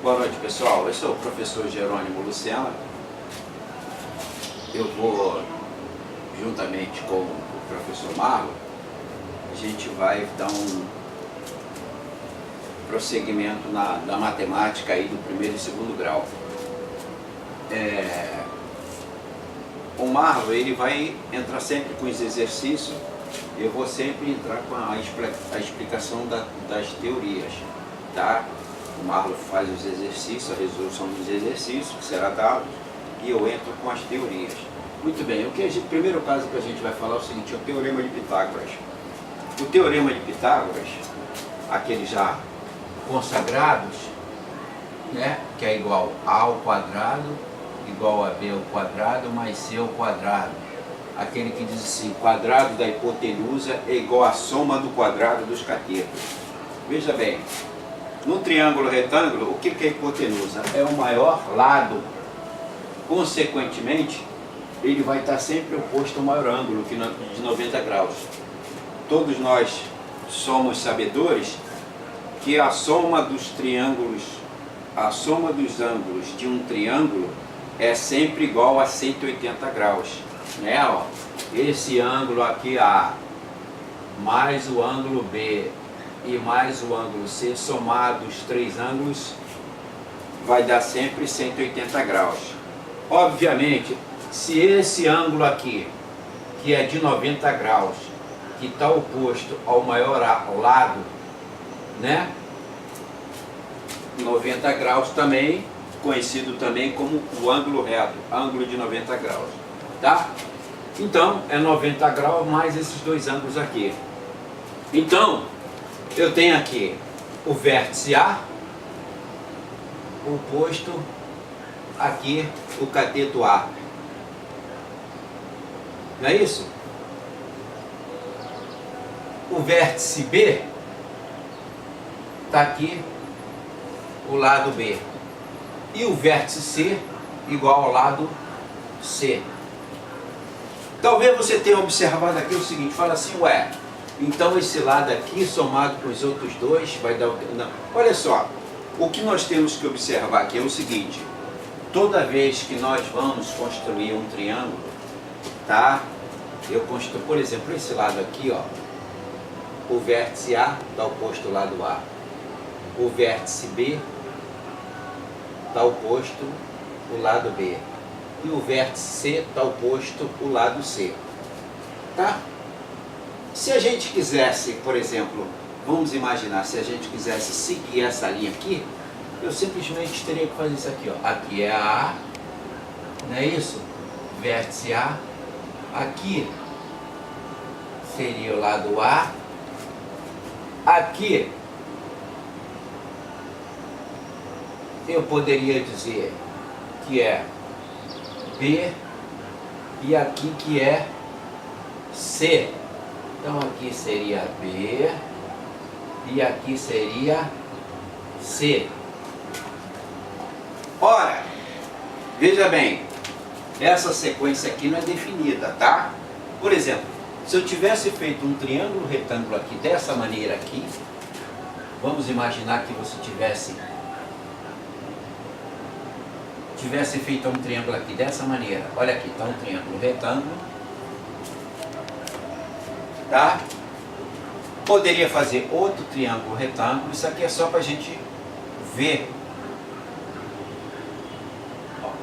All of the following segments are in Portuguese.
Boa noite, pessoal. Eu sou o professor Jerônimo Lucena. Eu vou, juntamente com o professor Marlon, a gente vai dar um prosseguimento na matemática aí do primeiro e segundo grau. O Marlon, ele vai entrar sempre com os exercícios. Eu vou sempre entrar com a explicação das teorias, tá? O Marlon faz os exercícios, a resolução dos exercícios que será dado, e eu entro com as teorias. Muito bem, o primeiro caso que a gente vai falar é o seguinte, é o Teorema de Pitágoras. O Teorema de Pitágoras, aqueles já consagrados, né, que é igual a ao quadrado, igual a b ao quadrado, mais c ao quadrado. Aquele que diz assim, quadrado da hipotenusa é igual à soma do quadrado dos catetos. Veja bem, no triângulo retângulo, o que é a hipotenusa? É o maior lado. Consequentemente, ele vai estar sempre oposto ao maior ângulo, que de 90 graus. Todos nós somos sabedores que a soma dos triângulos, a soma dos ângulos de um triângulo é sempre igual a 180 graus. Né? Ó, esse ângulo aqui A, mais o ângulo B e mais o ângulo C, somado os três ângulos, vai dar sempre 180 graus. Obviamente, se esse ângulo aqui, que é de 90 graus, que está oposto ao maior lado, né? 90 graus também, conhecido também como o ângulo reto, ângulo de 90 graus, tá? Então, é 90 graus mais esses dois ângulos aqui. Então, eu tenho aqui o vértice A, oposto aqui o cateto A. Não é isso? O vértice B está aqui o lado B. E o vértice C igual ao lado C. Talvez você tenha observado aqui o seguinte, fala assim, ué, então esse lado aqui somado com os outros dois vai dar... Não. Olha só, o que nós temos que observar aqui é o seguinte, toda vez que nós vamos construir um triângulo, tá? Eu construo, por exemplo, esse lado aqui, ó, o vértice A está oposto ao lado A, o vértice B está oposto ao lado B, e o vértice C está oposto ao lado C, tá? Se a gente quisesse, por exemplo, vamos imaginar, se a gente quisesse seguir essa linha aqui, eu simplesmente teria que fazer isso aqui, ó. Aqui é a A, não é isso? Vértice A. Aqui seria o lado A. Aqui eu poderia dizer que é B e aqui que é C. Então aqui seria B e aqui seria C. Ora, veja bem, essa sequência aqui não é definida, tá? Por exemplo, se eu tivesse feito um triângulo retângulo aqui dessa maneira aqui, vamos imaginar que você tivesse feito um triângulo aqui dessa maneira. Olha aqui, está um triângulo retângulo, tá? Poderia fazer outro triângulo retângulo. Isso aqui é só para a gente ver.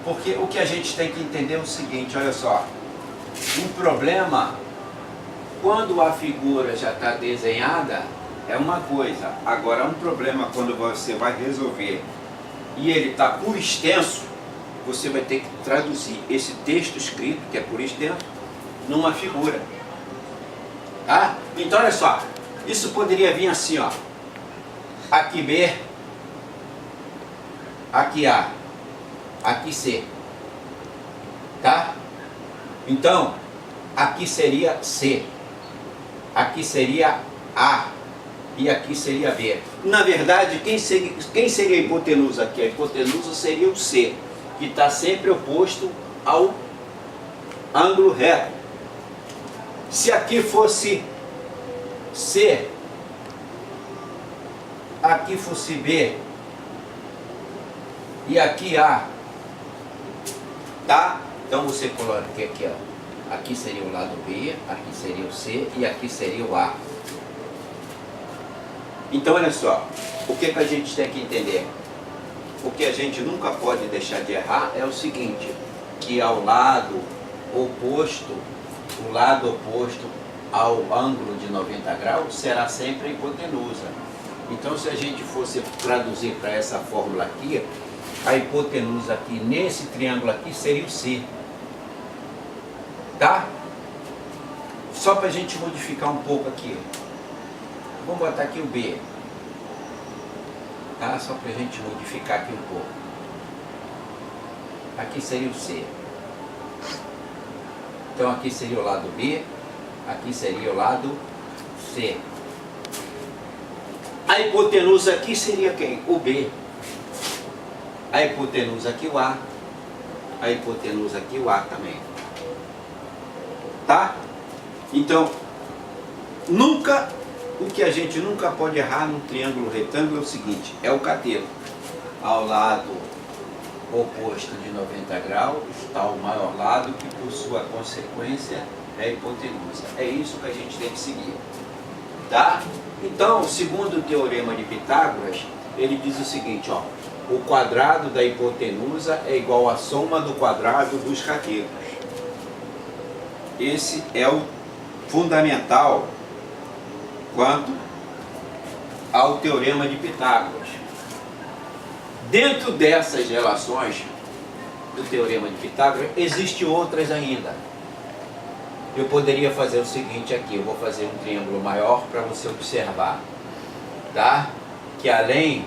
Porque o que a gente tem que entender é o seguinte, olha só. Um problema, quando a figura já está desenhada, é uma coisa. Agora, um problema quando você vai resolver e ele está por extenso, você vai ter que traduzir esse texto escrito, que é por extenso, numa figura. Tá? Então, olha só. Isso poderia vir assim, ó. Aqui B, aqui A, aqui C. Tá? Então, aqui seria C, aqui seria A e aqui seria B. Na verdade, quem seria a hipotenusa aqui? A hipotenusa seria o C, que está sempre oposto ao ângulo reto. Se aqui fosse C, aqui fosse B e aqui A. Tá? Então você coloca aqui, ó. Aqui seria o lado B, aqui seria o C e aqui seria o A. Então olha só, o que a gente tem que entender? O que a gente nunca pode deixar de errar é o seguinte, que ao lado oposto, o lado oposto ao ângulo de 90 graus será sempre a hipotenusa. Então se a gente fosse traduzir para essa fórmula aqui, a hipotenusa aqui nesse triângulo aqui seria o C. Tá? Só para a gente modificar um pouco aqui. Vamos botar aqui o B. Tá? Só para a gente modificar aqui um pouco. Aqui seria o C. Então aqui seria o lado B, aqui seria o lado C. A hipotenusa aqui seria quem? O B. A hipotenusa aqui o A. A hipotenusa aqui o A também. Tá? Então, o que a gente nunca pode errar num triângulo retângulo é o seguinte, é o cateto. Ao lado oposto de 90 graus está o maior lado, que por sua consequência é a hipotenusa. É isso que a gente tem que seguir. Tá? Então, segundo o teorema de Pitágoras, ele diz o seguinte, ó, o quadrado da hipotenusa é igual à soma do quadrado dos catetos. Esse é o fundamental quanto ao teorema de Pitágoras. Dentro dessas relações do teorema de Pitágoras, existem outras ainda. Eu poderia fazer o seguinte aqui, eu vou fazer um triângulo maior para você observar, tá? Que além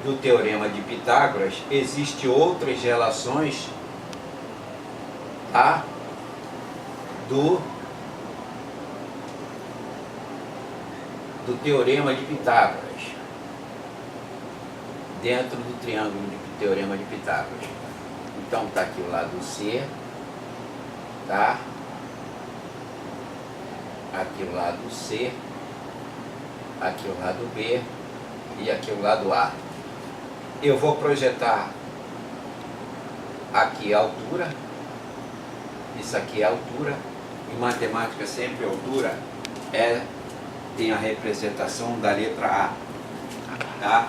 do teorema de Pitágoras, existem outras relações, tá? Do teorema de Pitágoras, dentro do triângulo de teorema de Pitágoras. Então tá aqui o lado C, tá? Aqui o lado C, aqui o lado B e aqui o lado A. Eu vou projetar aqui a altura, isso aqui é a altura, em matemática sempre a altura tem a representação da letra A, tá?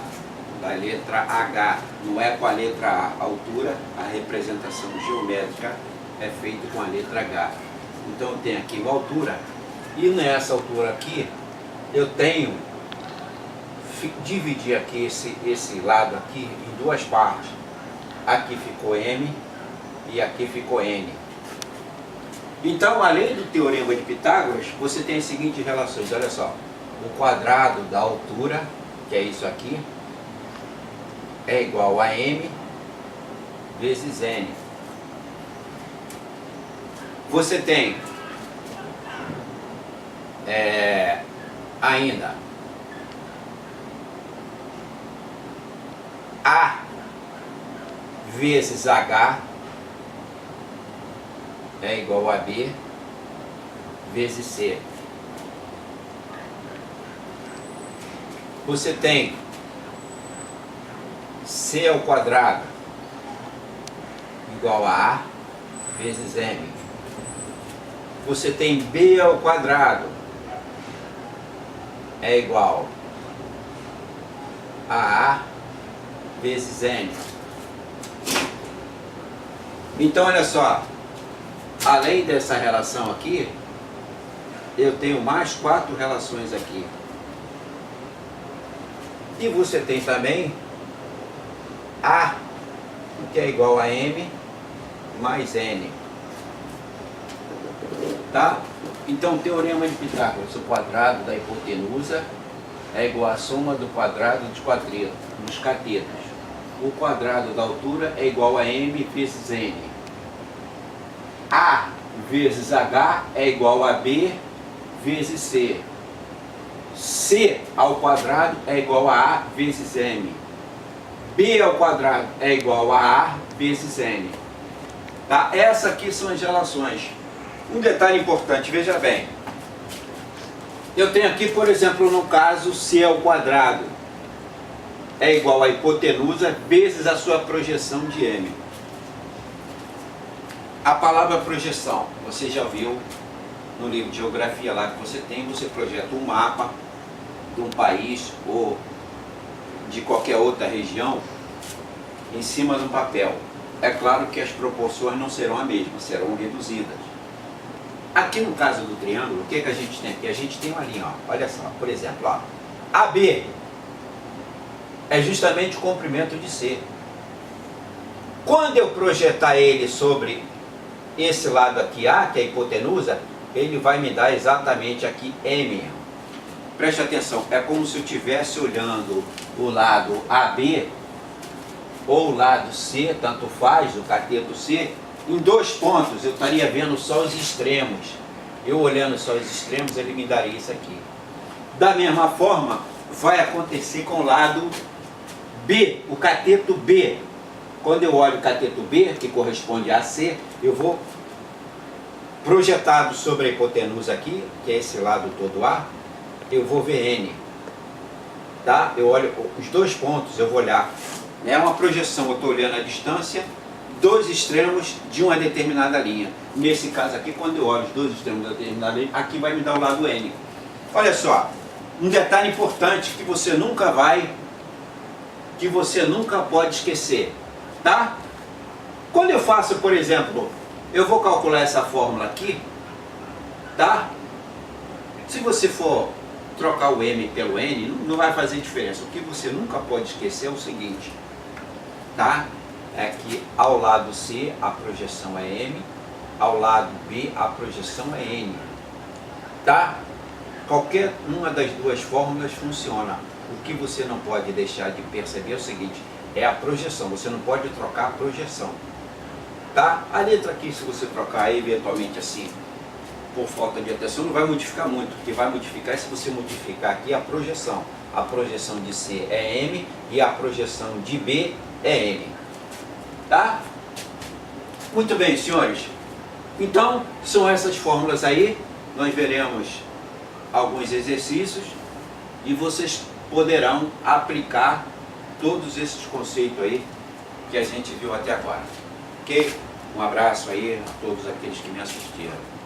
Da letra H, não é com a letra A. A altura, a representação geométrica é feita com a letra H. Então tem aqui uma altura, e nessa altura aqui, eu tenho, dividir aqui esse lado aqui em duas partes. Aqui ficou M e aqui ficou N. Então, além do teorema de Pitágoras, você tem as seguintes relações, olha só. O quadrado da altura, que é isso aqui, é igual a M vezes N. Você tem ainda A vezes H é igual a B vezes C. Você tem C ao quadrado igual a A vezes M. Você tem B ao quadrado é igual a A vezes N. Então olha só, além dessa relação aqui, eu tenho mais 4 relações aqui. E você tem também A, que é igual a M mais N. Tá? Então, o teorema de Pitágoras, o quadrado da hipotenusa é igual à soma do quadrado dos catetos. O quadrado da altura é igual a M vezes N. A vezes H é igual a B vezes C. C ao quadrado é igual a A vezes M. B ao quadrado é igual a A vezes N. Tá? Essas aqui são as relações. Um detalhe importante, veja bem. Eu tenho aqui, por exemplo, no caso, C ao quadrado. é igual a hipotenusa vezes a sua projeção de M. A palavra projeção, você já viu no livro de geografia lá que você tem, você projeta um mapa de um país ou de qualquer outra região em cima de um papel. É claro que as proporções não serão as mesmas, serão reduzidas. Aqui no caso do triângulo, o que a gente tem aqui? A gente tem uma linha, ó. Olha só, por exemplo, ó, AB é justamente o comprimento de C. Quando eu projetar ele sobre esse lado aqui A, que é a hipotenusa, ele vai me dar exatamente aqui M. Preste atenção, é como se eu estivesse olhando o lado AB ou o lado C, tanto faz, o cateto C, em 2 pontos, eu estaria vendo só os extremos. Eu olhando só os extremos, ele me daria isso aqui. Da mesma forma, vai acontecer com o lado B, o cateto B. Quando eu olho o cateto B, que corresponde a C, eu vou projetado sobre a hipotenusa aqui, que é esse lado todo A, eu vou ver N. Tá? Eu olho os 2 pontos, eu vou olhar. É uma projeção, eu estou olhando a distância, 2 extremos de uma determinada linha. Nesse caso aqui, quando eu olho os 2 extremos da determinada linha, aqui vai me dar o lado N. Olha só, um detalhe importante que você nunca pode esquecer, tá? Quando eu faço, por exemplo, eu vou calcular essa fórmula aqui, tá? Se você for trocar o M pelo N, não vai fazer diferença. O que você nunca pode esquecer é o seguinte, tá? É que ao lado C a projeção é M, ao lado B a projeção é N, tá? Qualquer uma das 2 fórmulas funciona. O que você não pode deixar de perceber é o seguinte, é a projeção, você não pode trocar a projeção, tá? A letra aqui, se você trocar eventualmente assim, por falta de atenção, não vai modificar muito. O que vai modificar é se você modificar aqui a projeção. A projeção de C é M e a projeção de B é N. Tá? Muito bem, senhores. Então, são essas fórmulas aí. Nós veremos alguns exercícios e vocês poderão aplicar todos esses conceitos aí que a gente viu até agora. Ok? Um abraço aí a todos aqueles que me assistiram.